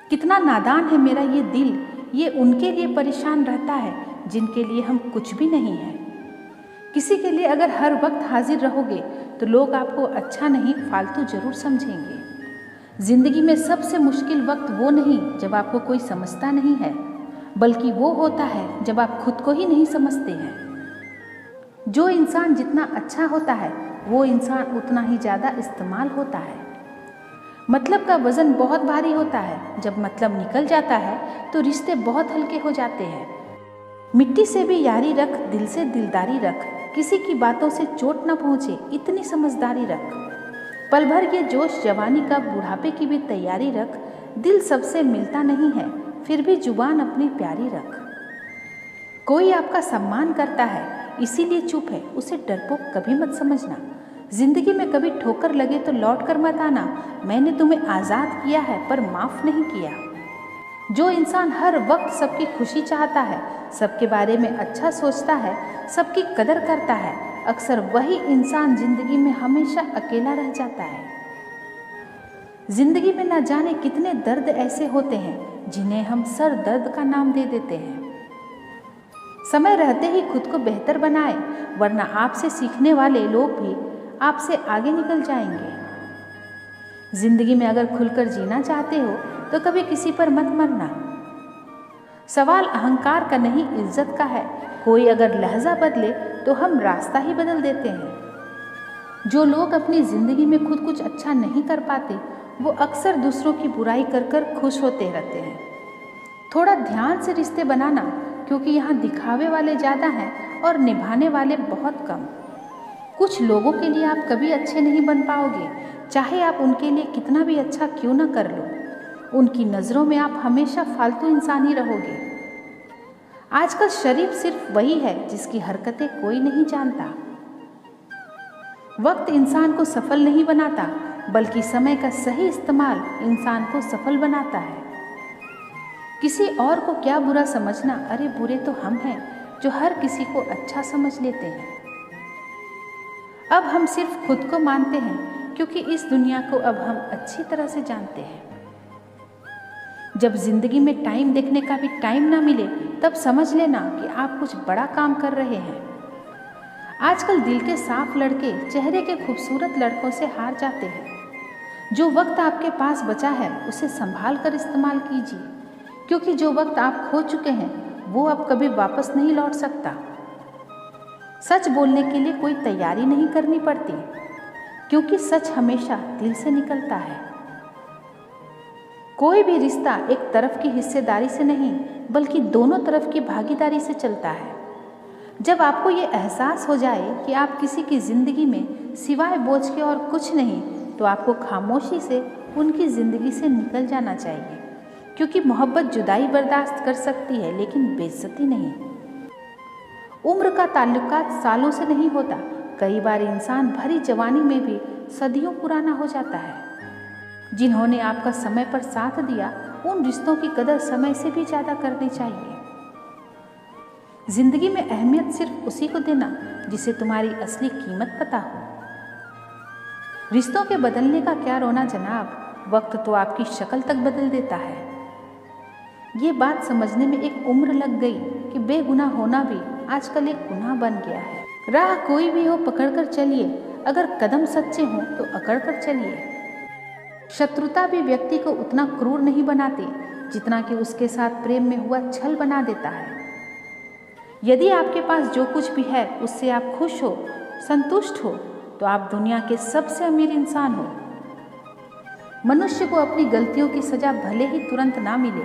कितना नादान है मेरा ये दिल, ये उनके लिए परेशान रहता है जिनके लिए हम कुछ भी नहीं हैं। किसी के लिए अगर हर वक्त हाजिर रहोगे तो लोग आपको अच्छा नहीं फालतू जरूर समझेंगे। जिंदगी में सबसे मुश्किल वक्त वो नहीं जब आपको कोई समझता नहीं है, बल्कि वो होता है जब आप खुद को ही नहीं समझते हैं। जो इंसान जितना अच्छा होता है वो इंसान उतना ही ज़्यादा इस्तेमाल होता है। मतलब का वज़न बहुत भारी होता है, जब मतलब निकल जाता है तो रिश्ते बहुत हल्के हो जाते हैं। मिट्टी से भी यारी रख, दिल से दिलदारी रख, किसी की बातों से चोट न पहुँचे इतनी समझदारी रख। पल भर ये जोश जवानी का, बुढ़ापे की भी तैयारी रख। दिल सबसे मिलता नहीं है, फिर भी जुबान अपनी प्यारी रख। कोई आपका सम्मान करता है इसीलिए चुप है, उसे डरपोक कभी मत समझना। जिंदगी में कभी ठोकर लगे तो लौट कर मत आना। मैंने तुम्हें आज़ाद किया है पर माफ़ नहीं किया। जो इंसान हर वक्त सबकी खुशी चाहता है, सबके बारे में अच्छा सोचता है, सबकी कदर करता है, अक्सर वही इंसान जिंदगी में हमेशा अकेला रह जाता है। जिंदगी में न जाने कितने दर्द ऐसे होते हैं जिन्हें हम सर दर्द का नाम दे देते हैं। समय रहते ही खुद को बेहतर बनाए, वरना आपसे सीखने वाले लोग भी आपसे आगे निकल जाएंगे। जिंदगी में अगर खुलकर जीना चाहते हो तो कभी किसी पर मत मरना। सवाल अहंकार का नहीं, इज्जत का है। कोई अगर लहजा बदले तो हम रास्ता ही बदल देते हैं। जो लोग अपनी जिंदगी में खुद कुछ अच्छा नहीं कर पाते वो अक्सर दूसरों की बुराई कर कर खुश होते रहते हैं। थोड़ा ध्यान से रिश्ते बनाना, क्योंकि यहाँ दिखावे वाले ज़्यादा हैं और निभाने वाले बहुत कम। कुछ लोगों के लिए आप कभी अच्छे नहीं बन पाओगे, चाहे आप उनके लिए कितना भी अच्छा क्यों ना कर लो। उनकी नज़रों में आप हमेशा फालतू इंसान ही रहोगे। आजकल शरीफ सिर्फ वही है जिसकी हरकतें कोई नहीं जानता। वक्त इंसान को सफल नहीं बनाता, बल्कि समय का सही इस्तेमाल इंसान को सफल बनाता है। किसी और को क्या बुरा समझना, अरे बुरे तो हम हैं जो हर किसी को अच्छा समझ लेते हैं। अब हम सिर्फ खुद को मानते हैं, क्योंकि इस दुनिया को अब हम अच्छी तरह से जानते हैं। जब जिंदगी में टाइम देखने का भी टाइम ना मिले तब समझ लेना कि आप कुछ बड़ा काम कर रहे हैं। आजकल दिल के साफ लड़के चेहरे के खूबसूरत लड़कों से हार जाते हैं। जो वक्त आपके पास बचा है उसे संभाल कर इस्तेमाल कीजिए, क्योंकि जो वक्त आप खो चुके हैं वो अब कभी वापस नहीं लौट सकता। सच बोलने के लिए कोई तैयारी नहीं करनी पड़ती, क्योंकि सच हमेशा दिल से निकलता है। कोई भी रिश्ता एक तरफ की हिस्सेदारी से नहीं, बल्कि दोनों तरफ की भागीदारी से चलता है। जब आपको ये एहसास हो जाए कि आप किसी की ज़िंदगी में सिवाय बोझ के और कुछ नहीं, तो आपको खामोशी से उनकी ज़िंदगी से निकल जाना चाहिए, क्योंकि मोहब्बत जुदाई बर्दाश्त कर सकती है लेकिन बेइज्जती नहीं। उम्र का ताल्लुकात सालों से नहीं होता। कई बार इंसान भरी जवानी में भी सदियों पुराना हो जाता है। जिन्होंने आपका समय पर साथ दिया, उन रिश्तों की कदर समय से भी ज़्यादा करनी चाहिए। जिंदगी में अहमियत सिर्फ उसी को देना जिसे तुम्हारी असली कीमत पता हो। रिश्तों के बदलने का क्या रोना जनाब, वक्त तो आपकी शक्ल तक बदल देता है। ये बात समझने में एक उम्र लग गई कि बेगुनाह होना भी आजकल एक गुनाह बन गया है। राह कोई भी हो पकड़कर चलिए, अगर कदम सच्चे हों तो अकड़कर चलिए। शत्रुता भी व्यक्ति को उतना क्रूर नहीं बनाती जितना कि उसके साथ प्रेम में हुआ छल बना देता है। यदि आपके पास जो कुछ भी है उससे आप खुश हो, संतुष्ट हो, तो आप दुनिया के सबसे अमीर इंसान हो। मनुष्य को अपनी गलतियों की सजा भले ही तुरंत ना मिले,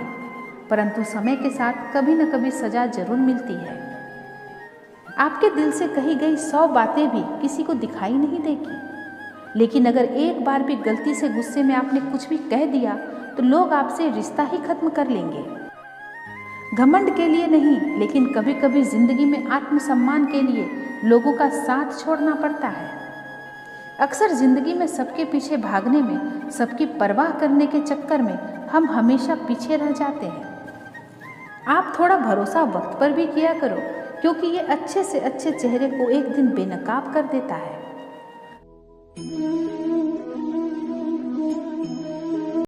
परंतु समय के साथ कभी न कभी सजा जरूर मिलती है। आपके दिल से कही गई 100 बातें भी किसी को दिखाई नहीं देगी, लेकिन अगर एक बार भी गलती से गुस्से में आपने कुछ भी कह दिया तो लोग आपसे रिश्ता ही खत्म कर लेंगे। घमंड के लिए नहीं, लेकिन कभी कभी जिंदगी में आत्मसम्मान के लिए लोगों का साथ छोड़ना पड़ता है। अक्सर जिंदगी में सबके पीछे भागने में, सबकी परवाह करने के चक्कर में हम हमेशा पीछे रह जाते हैं। आप थोड़ा भरोसा वक्त पर भी किया करो, क्योंकि ये अच्छे से अच्छे चेहरे को एक दिन बेनकाब कर देता है।